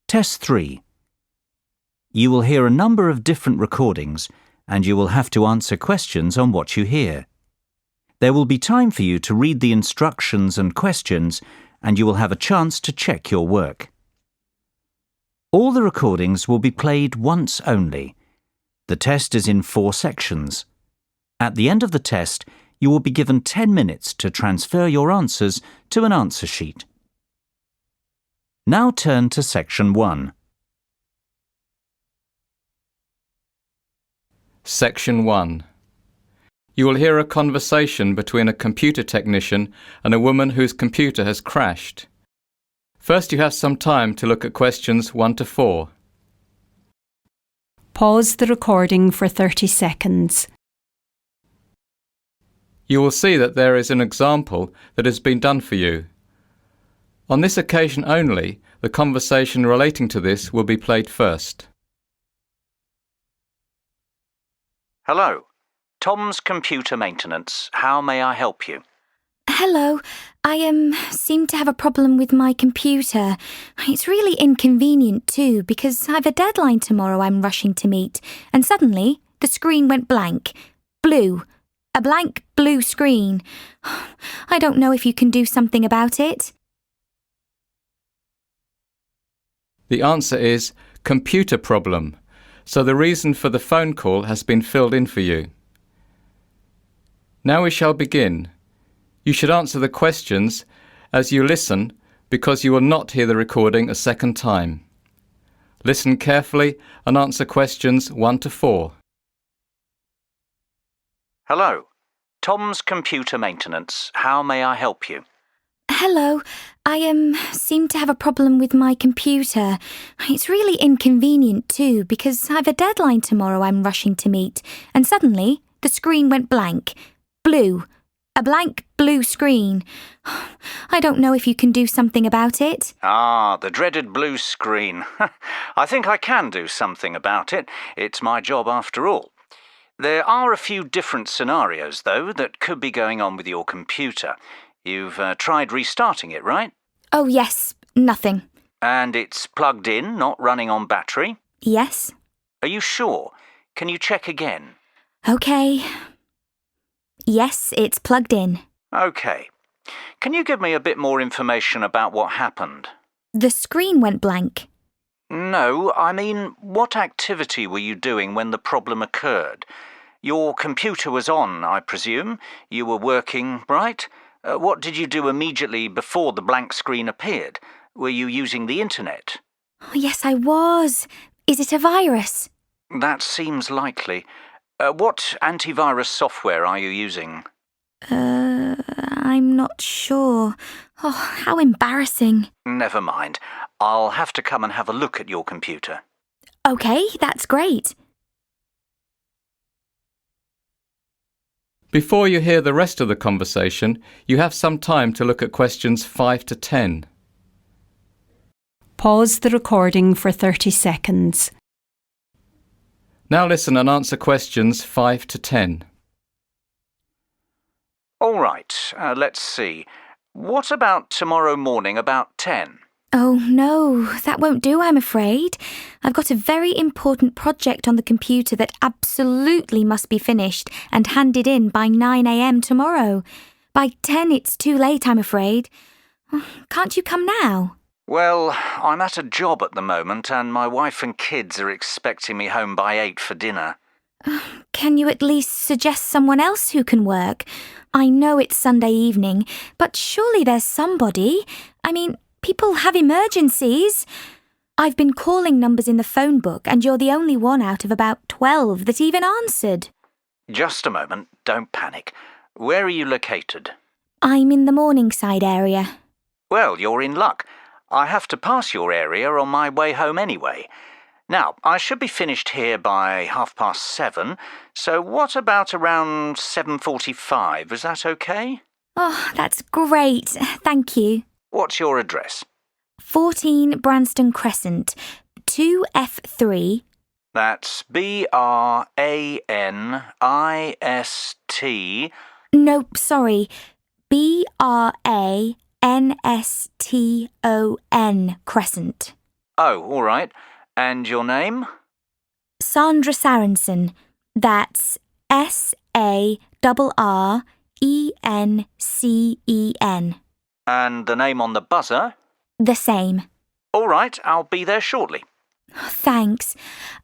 Test 3. You will hear a number of different recordings and you will have to answer questions on what you hear. There will be time for you to read the instructions and questions and you will have a chance to check your work. All the recordings will be played once only. The test is in 4 sections. At the end of the test, you will be given 10 minutes to transfer your answers to an answer sheet. Now turn to Section 1. Section 1. You will hear a conversation between a computer technician and a woman whose computer has crashed. First, you have some time to look at questions 1 to 4. Pause the recording for 30 seconds. You will see that there is an example that has been done for you. On this occasion only, the conversation relating to this will be played first. Hello. Tom's Computer Maintenance. How may I help you? Hello, I seem to have a problem with my computer. It's really inconvenient too because I've a deadline tomorrow I'm rushing to meet and suddenly the screen went blank. Blue. A blank blue screen. I don't know if you can do something about it. The answer is computer problem, so the reason for the phone call has been filled in for you. Now we shall begin. You should answer the questions as you listen because you will not hear the recording a second time. Listen carefully and answer questions 1 to 4. Hello. Tom's Computer Maintenance. How may I help you? Hello, I seem to have a problem with my computer. It's really inconvenient too because I've a deadline tomorrow I'm rushing to meet and suddenly the screen went blank. Blue. A blank blue screen. I don't know if you can do something about it. The dreaded blue screen. I think I can do something about it. It's my job after all. There are a few different scenarios, though, that could be going on with your computer. You've tried restarting it, right? Oh, yes. Nothing. And it's plugged in, not running on battery? Yes. Are you sure? Can you check again? OK. Yes, it's plugged in. OK. Can you give me a bit more information about what happened? The screen went blank. No, I mean, what activity were you doing when the problem occurred? Your computer was on, I presume. You were working, right? What did you do immediately before the blank screen appeared? Were you using the internet? Oh, yes, I was. Is it a virus? That seems likely. What antivirus software are you using? I'm not sure. Oh, how embarrassing. Never mind. I'll have to come and have a look at your computer. OK, that's great. Before you hear the rest of the conversation, you have some time to look at questions 5 to 10. Pause the recording for 30 seconds. Now listen and answer questions 5 to 10. All right, let's see. What about tomorrow morning about 10? Oh, no, that won't do, I'm afraid. I've got a very important project on the computer that absolutely must be finished and handed in by 9 a.m. tomorrow. By 10, it's too late, I'm afraid. Can't you come now? Well, I'm at a job at the moment and my wife and kids are expecting me home by 8 for dinner. Can you at least suggest someone else who can work? I know it's Sunday evening, but surely there's somebody. I mean, people have emergencies. I've been calling numbers in the phone book and you're the only one out of about 12 that even answered. Just a moment, don't panic. Where are you located? I'm in the Morningside area. Well, you're in luck. I have to pass your area on my way home anyway. Now, I should be finished here by 7:30, so what about around 7:45? Is that okay? Oh, that's great. Thank you. What's your address? 14 Branston Crescent, 2F3. That's BRANIST. Nope, sorry. BRANSTON Crescent. Oh, all right. And your name? Sandra Sarensen. That's Sarrencen. And the name on the buzzer? The same. All right, I'll be there shortly. Thanks.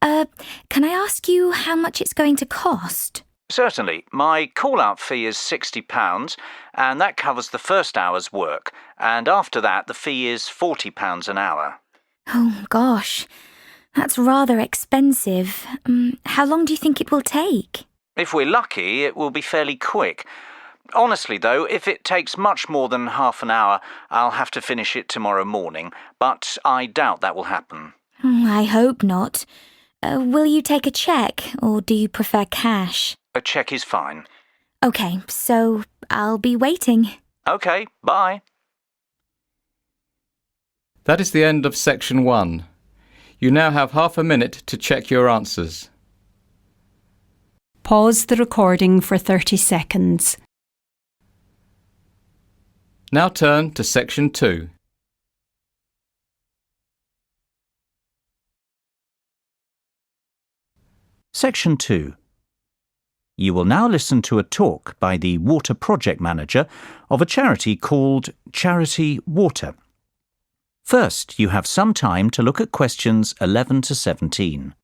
Can I ask you how much it's going to cost? Certainly. My call-out fee is £60, and that covers the first hour's work. And after that, the fee is £40 an hour. Oh, gosh. That's rather expensive. How long do you think it will take? If we're lucky, it will be fairly quick. Honestly, though, if it takes much more than half an hour, I'll have to finish it tomorrow morning, but I doubt that will happen. I hope not. Will you take a cheque, or do you prefer cash? A cheque is fine. OK, so I'll be waiting. OK, bye. That is the end of section 1. You now have half a minute to check your answers. Pause the recording for 30 seconds. Now turn to section 2. Section 2. You will now listen to a talk by the Water Project Manager of a charity called Charity Water. First, you have some time to look at questions 11 to 17.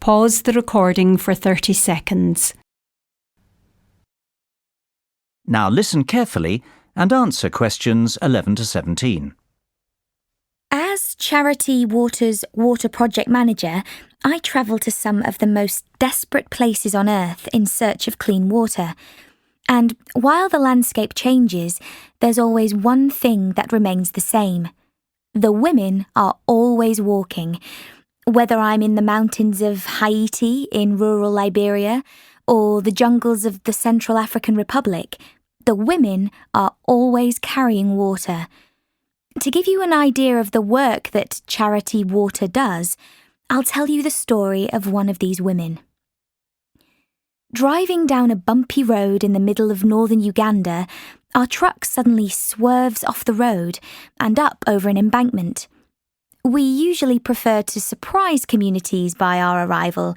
Pause the recording for 30 seconds. Now listen carefully and answer questions 11 to 17. As Charity Water's Water Project Manager, I travel to some of the most desperate places on earth in search of clean water. And while the landscape changes, there's always one thing that remains the same. The women are always walking. Whether I'm in the mountains of Haiti in rural Liberia or the jungles of the Central African Republic, the women are always carrying water. To give you an idea of the work that Charity Water does, I'll tell you the story of one of these women. Driving down a bumpy road in the middle of northern Uganda, our truck suddenly swerves off the road and up over an embankment. We usually prefer to surprise communities by our arrival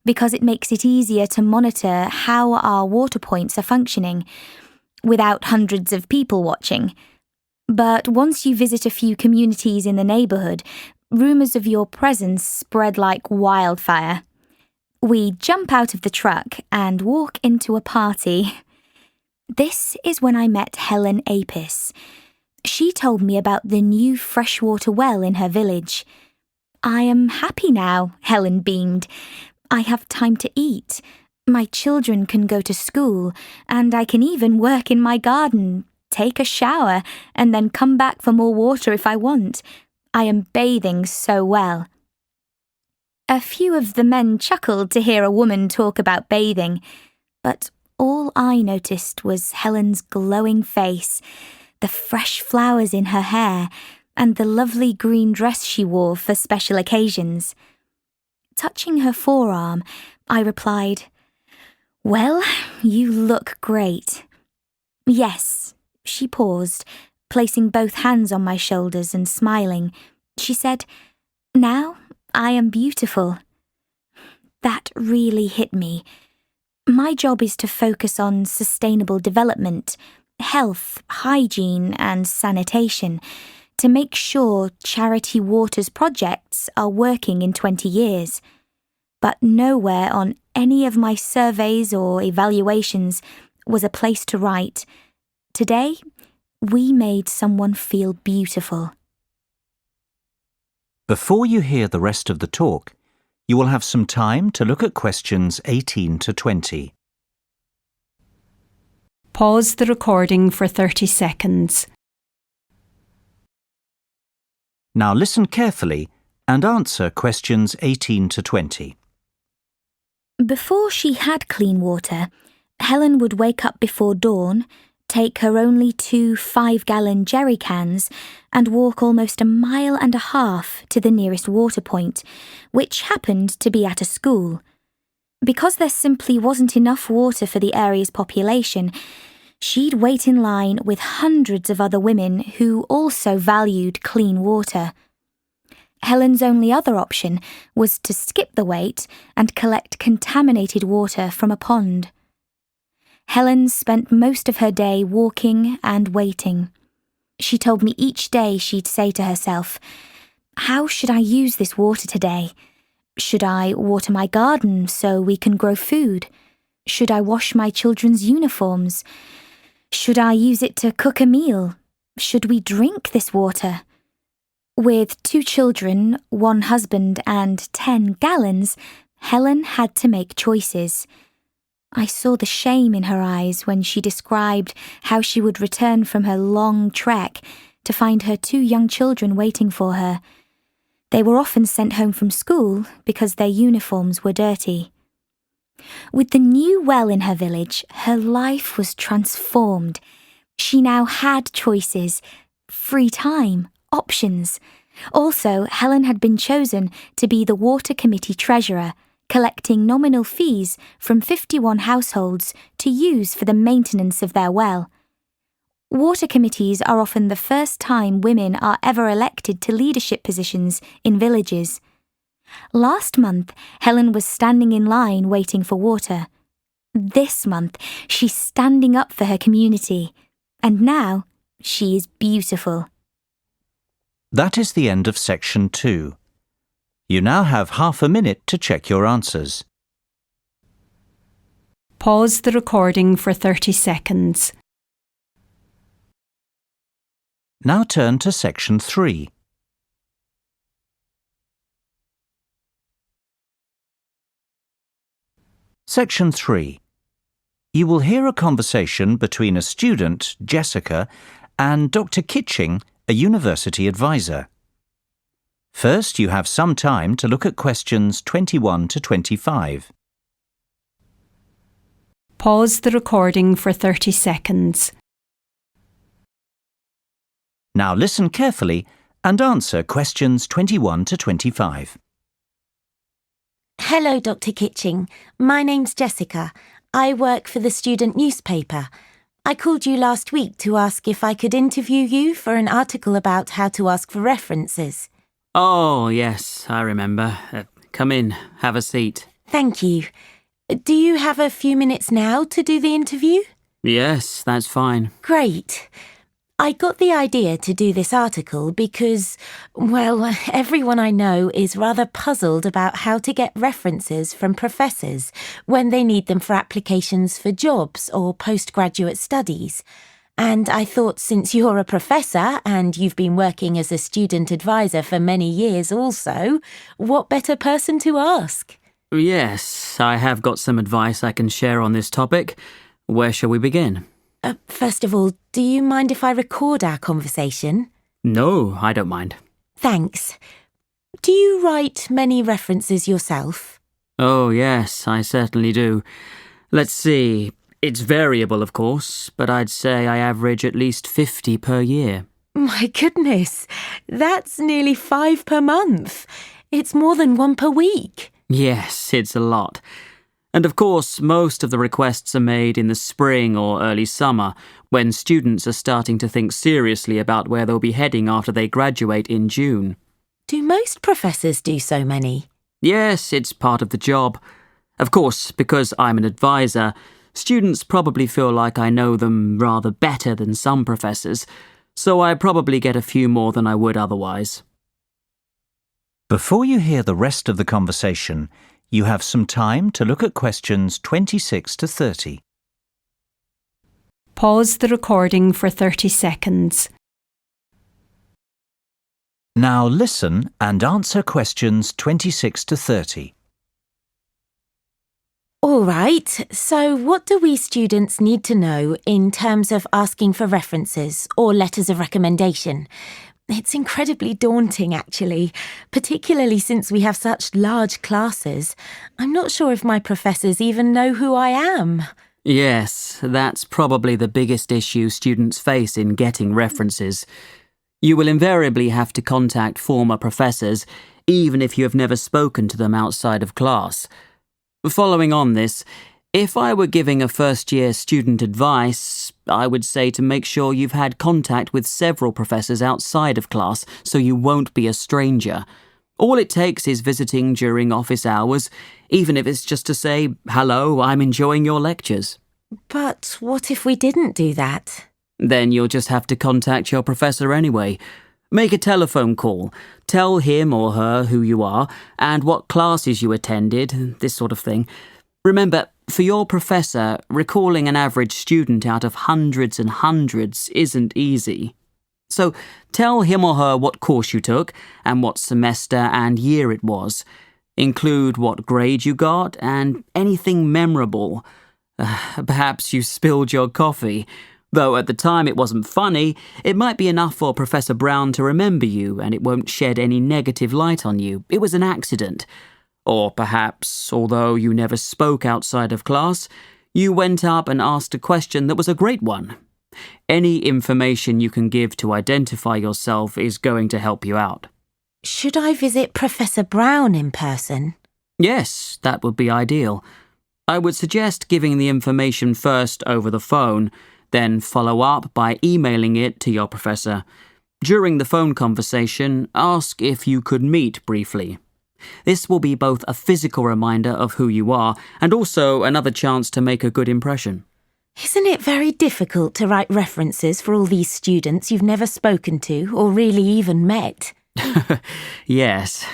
because it makes it easier to monitor how our water points are functioning, without hundreds of people watching. But once you visit a few communities in the neighbourhood, rumours of your presence spread like wildfire. We jump out of the truck and walk into a party. This is when I met Helen Apis. She told me about the new freshwater well in her village. I am happy now, Helen beamed. I have time to eat. My children can go to school, and I can even work in my garden, take a shower, and then come back for more water if I want. I am bathing so well. A few of the men chuckled to hear a woman talk about bathing, but all I noticed was Helen's glowing face, the fresh flowers in her hair, and the lovely green dress she wore for special occasions. Touching her forearm, I replied, "Well, you look great." "Yes," she paused, placing both hands on my shoulders and smiling. She said, "Now I am beautiful." That really hit me. My job is to focus on sustainable development, health, hygiene, and sanitation to make sure Charity Water's projects are working in 20 years. But nowhere on any of my surveys or evaluations was a place to write, "Today, we made someone feel beautiful." Before you hear the rest of the talk, you will have some time to look at questions 18 to 20. Pause the recording for 30 seconds. Now listen carefully and answer questions 18 to 20. Before she had clean water, Helen would wake up before dawn, take her only 2 5-gallon jerry cans and walk almost 1.5 miles to the nearest water point, which happened to be at a school. Because there simply wasn't enough water for the area's population, She'd wait in line with hundreds of other women who also valued clean water. Helen's only other option was to skip the wait and collect contaminated water from a pond. Helen spent most of her day walking and waiting. She told me each day she'd say to herself, "How should I use this water today? Should I water my garden so we can grow food? Should I wash my children's uniforms? Should I use it to cook a meal? Should we drink this water?" With 2 children, 1 husband, and 10 gallons, Helen had to make choices. I saw the shame in her eyes when she described how she would return from her long trek to find her 2 young children waiting for her. They were often sent home from school because their uniforms were dirty. With the new well in her village, her life was transformed. She now had choices, free time, options. Also, Helen had been chosen to be the Water Committee treasurer, collecting nominal fees from 51 households to use for the maintenance of their well. Water committees are often the first time women are ever elected to leadership positions in villages. Last month, Helen was standing in line waiting for water. This month, she's standing up for her community. And now, she is beautiful. That is the end of section 2. You now have half a minute to check your answers. Pause the recording for 30 seconds. Now turn to section 3. Section 3. You will hear a conversation between a student, Jessica, and Dr. Kitching, a university advisor. First, you have some time to look at questions 21 to 25. Pause the recording for 30 seconds. Now listen carefully and answer questions 21 to 25. Hello, Dr. Kitching. My name's Jessica. I work for the student newspaper. I called you last week to ask if I could interview you for an article about how to ask for references. Oh, yes, I remember. Come in, have a seat. Thank you. Do you have a few minutes now to do the interview? Yes, that's fine. Great. I got the idea to do this article because, well, everyone I know is rather puzzled about how to get references from professors when they need them for applications for jobs or postgraduate studies. And I thought since you're a professor and you've been working as a student advisor for many years also, what better person to ask? Yes, I have got some advice I can share on this topic. Where shall we begin? First of all, do you mind if I record our conversation? No, I don't mind. Thanks. Do you write many references yourself? Oh, yes, I certainly do. Let's see. It's variable, of course, but I'd say I average at least 50 per year. My goodness, that's nearly 5 per month. It's more than 1 per week. Yes, it's a lot. And of course, most of the requests are made in the spring or early summer, when students are starting to think seriously about where they'll be heading after they graduate in June. Do most professors do so many? Yes, it's part of the job. Of course, because I'm an advisor, students probably feel like I know them rather better than some professors, so I probably get a few more than I would otherwise. Before you hear the rest of the conversation, you have some time to look at questions 26 to 30. Pause the recording for 30 seconds. Now listen and answer questions 26 to 30. All right, so what do we students need to know in terms of asking for references or letters of recommendation? It's incredibly daunting, actually, particularly since we have such large classes. I'm not sure if my professors even know who I am. Yes, that's probably the biggest issue students face in getting references. You will invariably have to contact former professors, even if you have never spoken to them outside of class. Following on this, If I were giving a first-year student advice, I would say to make sure you've had contact with several professors outside of class so you won't be a stranger. All it takes is visiting during office hours, even if it's just to say, "Hello, I'm enjoying your lectures." But what if we didn't do that? Then you'll just have to contact your professor anyway. Make a telephone call, tell him or her who you are and what classes you attended, this sort of thing. Remember, for your professor, recalling an average student out of hundreds and hundreds isn't easy. So tell him or her what course you took and what semester and year it was. Include what grade you got and anything memorable. Perhaps you spilled your coffee. Though at the time it wasn't funny, it might be enough for Professor Brown to remember you and it won't shed any negative light on you. It was an accident. Or perhaps, although you never spoke outside of class, you went up and asked a question that was a great one. Any information you can give to identify yourself is going to help you out. Should I visit Professor Brown in person? Yes, that would be ideal. I would suggest giving the information first over the phone, then follow up by emailing it to your professor. During the phone conversation, ask if you could meet briefly. This will be both a physical reminder of who you are and also another chance to make a good impression. Isn't it very difficult to write references for all these students you've never spoken to or really even met? Yes.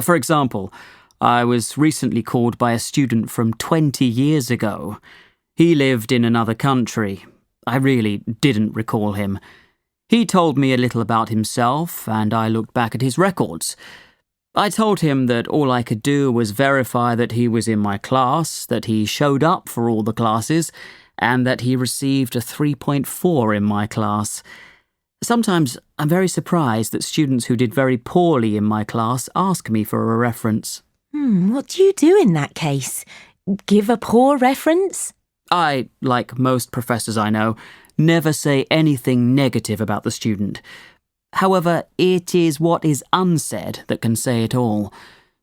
For example, I was recently called by a student from 20 years ago. He lived in another country. I really didn't recall him. He told me a little about himself, and I looked back at his records. I told him that all I could do was verify that he was in my class, that he showed up for all the classes, and that he received a 3.4 in my class. Sometimes I'm very surprised that students who did very poorly in my class ask me for a reference. What do you do in that case? Give a poor reference? I, like most professors I know, never say anything negative about the student. However, it is what is unsaid that can say it all.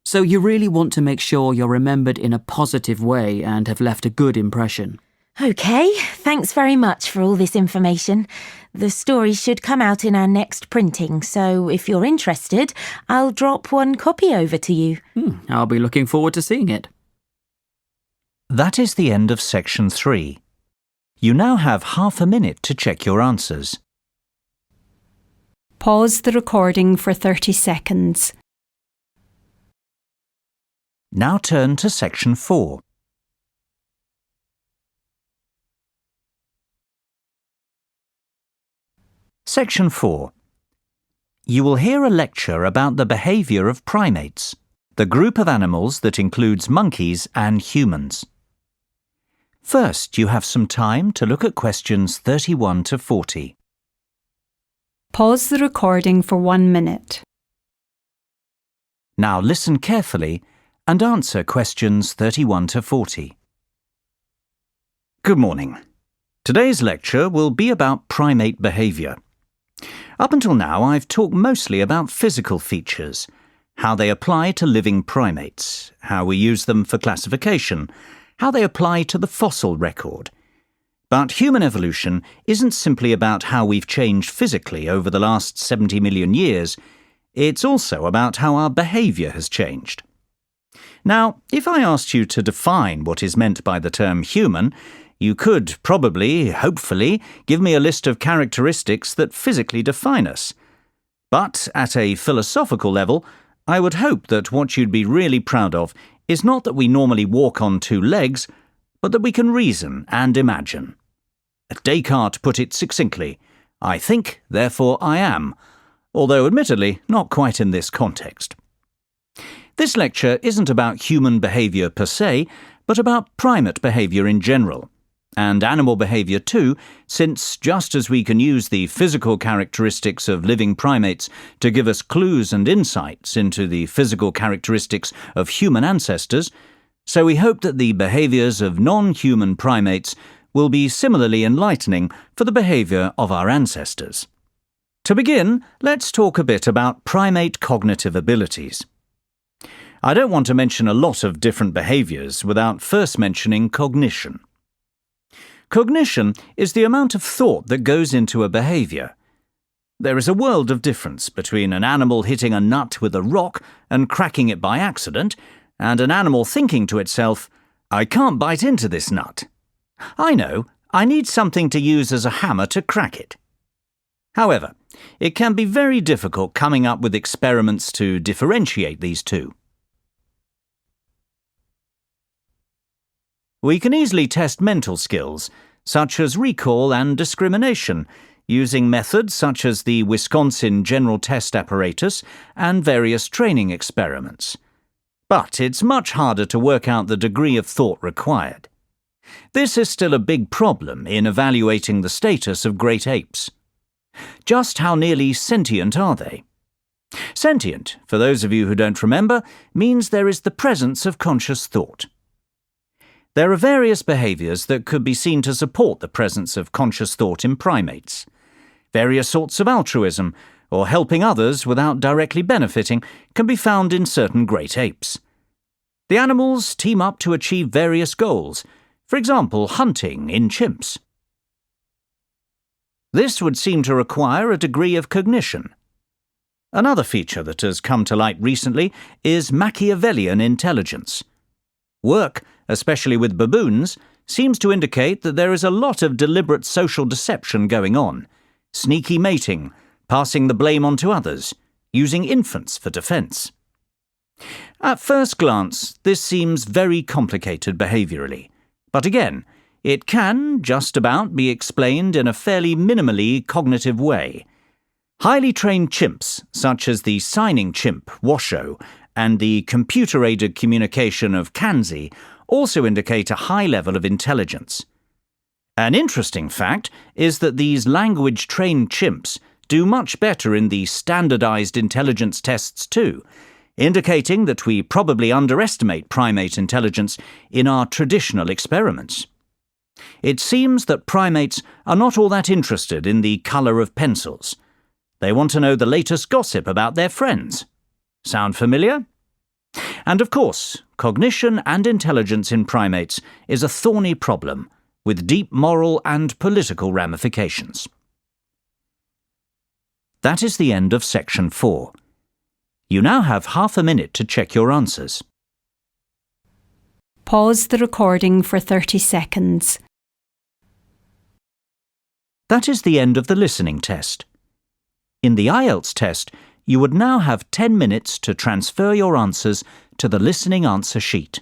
So you really want to make sure you're remembered in a positive way and have left a good impression. OK, thanks very much for all this information. The story should come out in our next printing, so if you're interested, I'll drop one copy over to you. I'll be looking forward to seeing it. That is the end of section 3. You now have half a minute to check your answers. Pause the recording for 30 seconds. Now turn to section 4. Section 4. You will hear a lecture about the behaviour of primates, the group of animals that includes monkeys and humans. First, you have some time to look at questions 31 to 40. Pause the recording for 1 minute. Now listen carefully and answer questions 31 to 40. Good morning. Today's lecture will be about primate behaviour. Up until now, I've talked mostly about physical features, how they apply to living primates, how we use them for classification, how they apply to the fossil record. But human evolution isn't simply about how we've changed physically over the last 70 million years. It's also about how our behaviour has changed. Now, if I asked you to define what is meant by the term human, you could probably, hopefully, give me a list of characteristics that physically define us. But at a philosophical level, I would hope that what you'd be really proud of is not that we normally walk on 2 legs, but that we can reason and imagine. Descartes put it succinctly, "I think, therefore I am," although admittedly not quite in this context. This lecture isn't about human behaviour per se, but about primate behaviour in general, and animal behaviour too, since just as we can use the physical characteristics of living primates to give us clues and insights into the physical characteristics of human ancestors, so we hope that the behaviours of non-human primates will be similarly enlightening for the behaviour of our ancestors. To begin, let's talk a bit about primate cognitive abilities. I don't want to mention a lot of different behaviours without first mentioning cognition. Cognition is the amount of thought that goes into a behaviour. There is a world of difference between an animal hitting a nut with a rock and cracking it by accident, and an animal thinking to itself, "I can't bite into this nut. I know, I need something to use as a hammer to crack it." However, it can be very difficult coming up with experiments to differentiate these two. We can easily test mental skills, such as recall and discrimination, using methods such as the Wisconsin General Test Apparatus and various training experiments. But it's much harder to work out the degree of thought required. This is still a big problem in evaluating the status of great apes. Just how nearly sentient are they? Sentient, for those of you who don't remember, means there is the presence of conscious thought. There are various behaviours that could be seen to support the presence of conscious thought in primates. Various sorts of altruism, or helping others without directly benefiting, can be found in certain great apes. The animals team up to achieve various goals, for example, hunting in chimps. This would seem to require a degree of cognition. Another feature that has come to light recently is Machiavellian intelligence. Work, especially with baboons, seems to indicate that there is a lot of deliberate social deception going on, sneaky mating, passing the blame on to others, using infants for defence. At first glance, this seems very complicated behaviourally, but again, it can just about be explained in a fairly minimally cognitive way. Highly trained chimps, such as the signing chimp, Washoe, and the computer-aided communication of Kanzi, also indicate a high level of intelligence. An interesting fact is that these language-trained chimps do much better in the standardized intelligence tests too, indicating that we probably underestimate primate intelligence in our traditional experiments. It seems that primates are not all that interested in the colour of pencils. They want to know the latest gossip about their friends. Sound familiar? And of course, cognition and intelligence in primates is a thorny problem, with deep moral and political ramifications. That is the end of section 4. You now have half a minute to check your answers. Pause the recording for 30 seconds. That is the end of the listening test. In the IELTS test, you would now have 10 minutes to transfer your answers to the listening answer sheet.